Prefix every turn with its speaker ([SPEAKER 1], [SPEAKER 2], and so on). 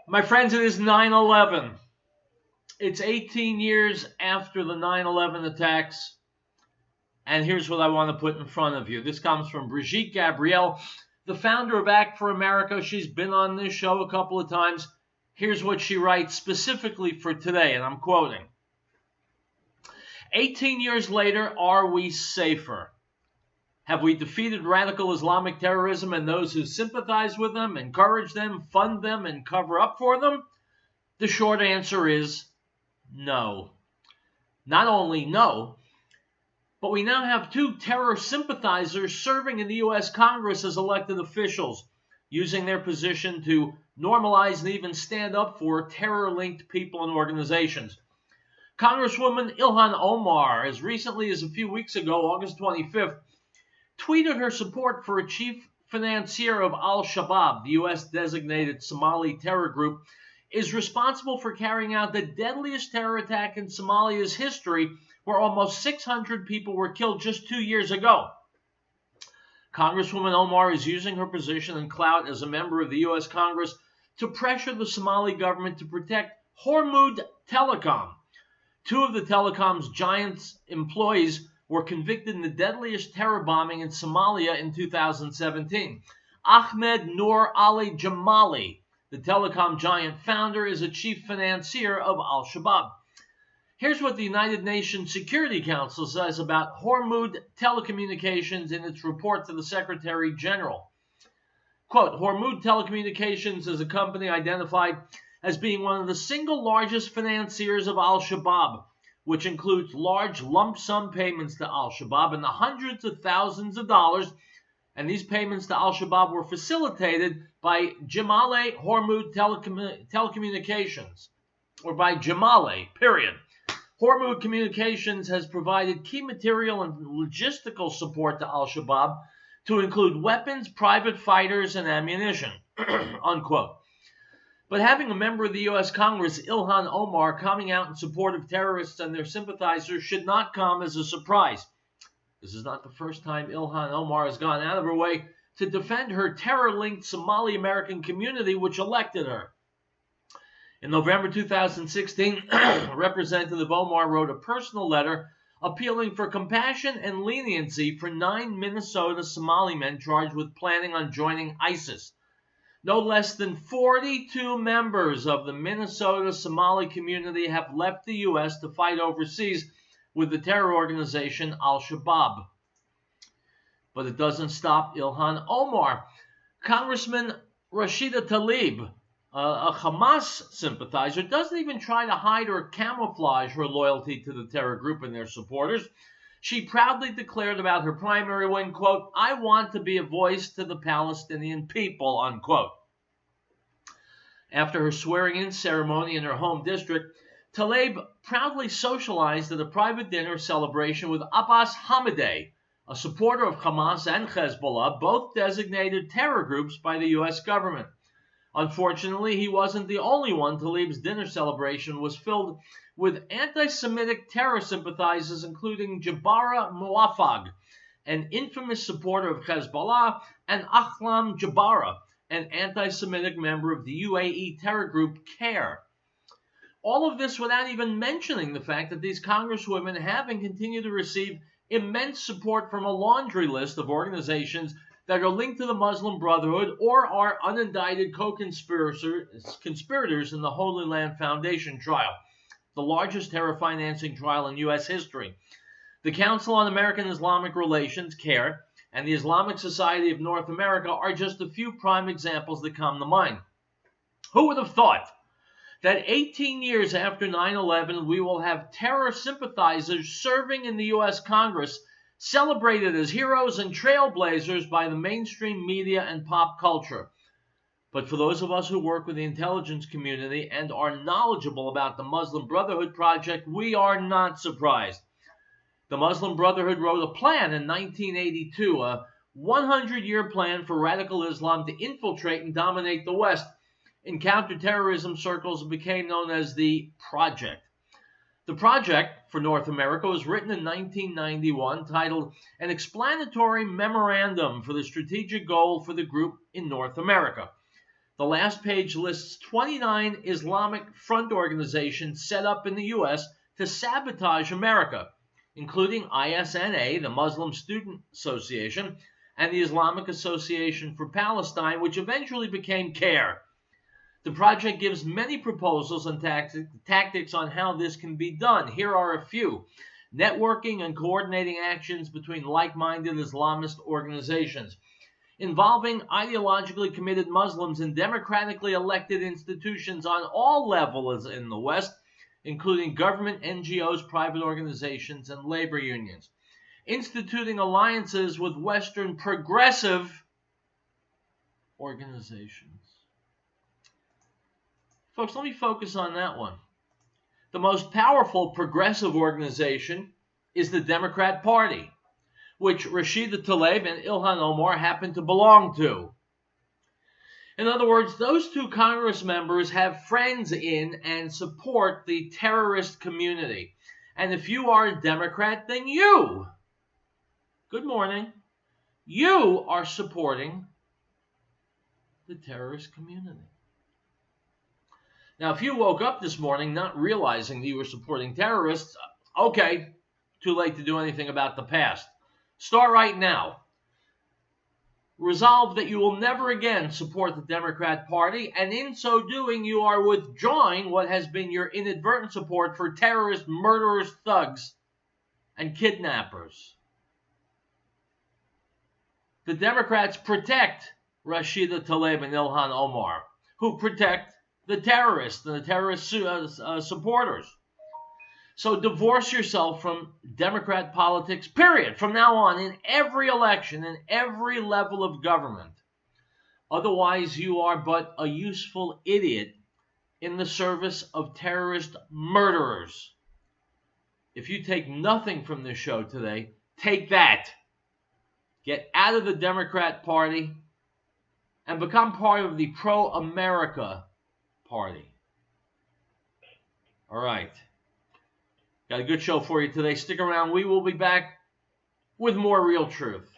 [SPEAKER 1] My friends, it is 9/11. It's 18 years after the 9/11 attacks, and here's what I want to put in front of you. This comes from Brigitte Gabriel, the founder of Act for America. She's been on this show a couple of times. Here's what she writes specifically for today, and I'm quoting. 18 years later, are we safer? Have we defeated radical Islamic terrorism and those who sympathize with them, encourage them, fund them, and cover up for them? The short answer is no. Not only no, but we now have two terror sympathizers serving in the U.S. Congress as elected officials, using their position to normalize and even stand up for terror-linked people and organizations. Congresswoman Ilhan Omar, as recently as a few weeks ago, August 25th, tweeted her support for a chief financier of Al-Shabaab, the U.S.-designated Somali terror group, is responsible for carrying out the deadliest terror attack in Somalia's history, where almost 600 people were killed just 2 years ago. Congresswoman Omar is using her position and clout as a member of the U.S. Congress to pressure the Somali government to protect Hormuz Telecom. Two of the telecom's giant's employees were convicted in the deadliest terror bombing in Somalia in 2017. Ahmed Noor Ali Jamali, the telecom giant founder, is a chief financier of Al-Shabaab. Here's what the United Nations Security Council says about Hormuz Telecommunications in its report to the Secretary General. Quote, Hormuz Telecommunications is a company identified as being one of the single largest financiers of Al-Shabaab, which includes large lump sum payments to Al-Shabaab in the hundreds of thousands of dollars, and these payments to Al-Shabaab were facilitated by Jamale Hormuz Telecommunications, or by Jamale, period. Hormuz Communications has provided key material and logistical support to Al-Shabaab to include weapons, private fighters, and ammunition, unquote. But having a member of the U.S. Congress, Ilhan Omar, coming out in support of terrorists and their sympathizers should not come as a surprise. This is not the first time Ilhan Omar has gone out of her way to defend her terror-linked Somali American community which elected her. In November 2016, Representative Omar wrote a personal letter appealing for compassion and leniency for 9 Minnesota Somali men charged with planning on joining ISIS. No less than 42 members of the Minnesota Somali community have left the U.S. to fight overseas with the terror organization Al-Shabaab. But it doesn't stop Ilhan Omar. Congressman Rashida Tlaib, a Hamas sympathizer, doesn't even try to hide or camouflage her loyalty to the terror group and their supporters. She proudly declared about her primary win, quote, I want to be a voice to the Palestinian people, unquote. After her swearing-in ceremony in her home district, Tlaib proudly socialized at a private dinner celebration with Abbas Hamideh, a supporter of Hamas and Hezbollah, both designated terror groups by the U.S. government. Unfortunately, he wasn't the only one. Tlaib's dinner celebration was filled with anti-Semitic terror sympathizers, including Jabara Muafag, an infamous supporter of Hezbollah, and Ahlam Jabara, an anti-Semitic member of the UAE terror group CARE. All of this without even mentioning the fact that these congresswomen have and continue to receive immense support from a laundry list of organizations that are linked to the Muslim Brotherhood or are unindicted co-conspirators in the Holy Land Foundation trial, the largest terror financing trial in U.S. history. The Council on American Islamic Relations, CARE, and the Islamic Society of North America are just a few prime examples that come to mind. Who would have thought that 18 years after 9/11, we will have terror sympathizers serving in the U.S. Congress, celebrated as heroes and trailblazers by the mainstream media and pop culture. But for those of us who work with the intelligence community and are knowledgeable about the Muslim Brotherhood Project, we are not surprised. The Muslim Brotherhood wrote a plan in 1982, a 100-year plan for radical Islam to infiltrate and dominate the West. In counterterrorism circles, it became known as the Project. The project for North America was written in 1991, titled An Explanatory Memorandum for the Strategic Goal for the Group in North America. The last page lists 29 Islamic front organizations set up in the U.S. to sabotage America, including ISNA, the Muslim Student Association, and the Islamic Association for Palestine, which eventually became CARE. The project gives many proposals and tactics on how this can be done. Here are a few. Networking and coordinating actions between like-minded Islamist organizations, involving ideologically committed Muslims in democratically elected institutions on all levels in the West, including government, NGOs, private organizations, and labor unions. Instituting alliances with Western progressive organizations. Folks, let me focus on that one. The most powerful progressive organization is the Democrat Party, which Rashida Tlaib and Ilhan Omar happen to belong to. In other words, those two Congress members have friends in and support the terrorist community. And if you are a Democrat, then you, good morning, you are supporting the terrorist community. Now, if you woke up this morning not realizing that you were supporting terrorists, okay, too late to do anything about the past. Start right now. Resolve that you will never again support the Democrat Party, and in so doing, you are withdrawing what has been your inadvertent support for terrorist, murderers, thugs, and kidnappers. The Democrats protect Rashida Tlaib and Ilhan Omar, who protect the terrorists and the terrorist supporters. So divorce yourself from Democrat politics, period, from now on, in every election, in every level of government. Otherwise, you are but a useful idiot in the service of terrorist murderers. If you take nothing from this show today, take that. Get out of the Democrat Party and become part of the pro-America Party. All right. Got a good show for you today. Stick around. We will be back with more real truth.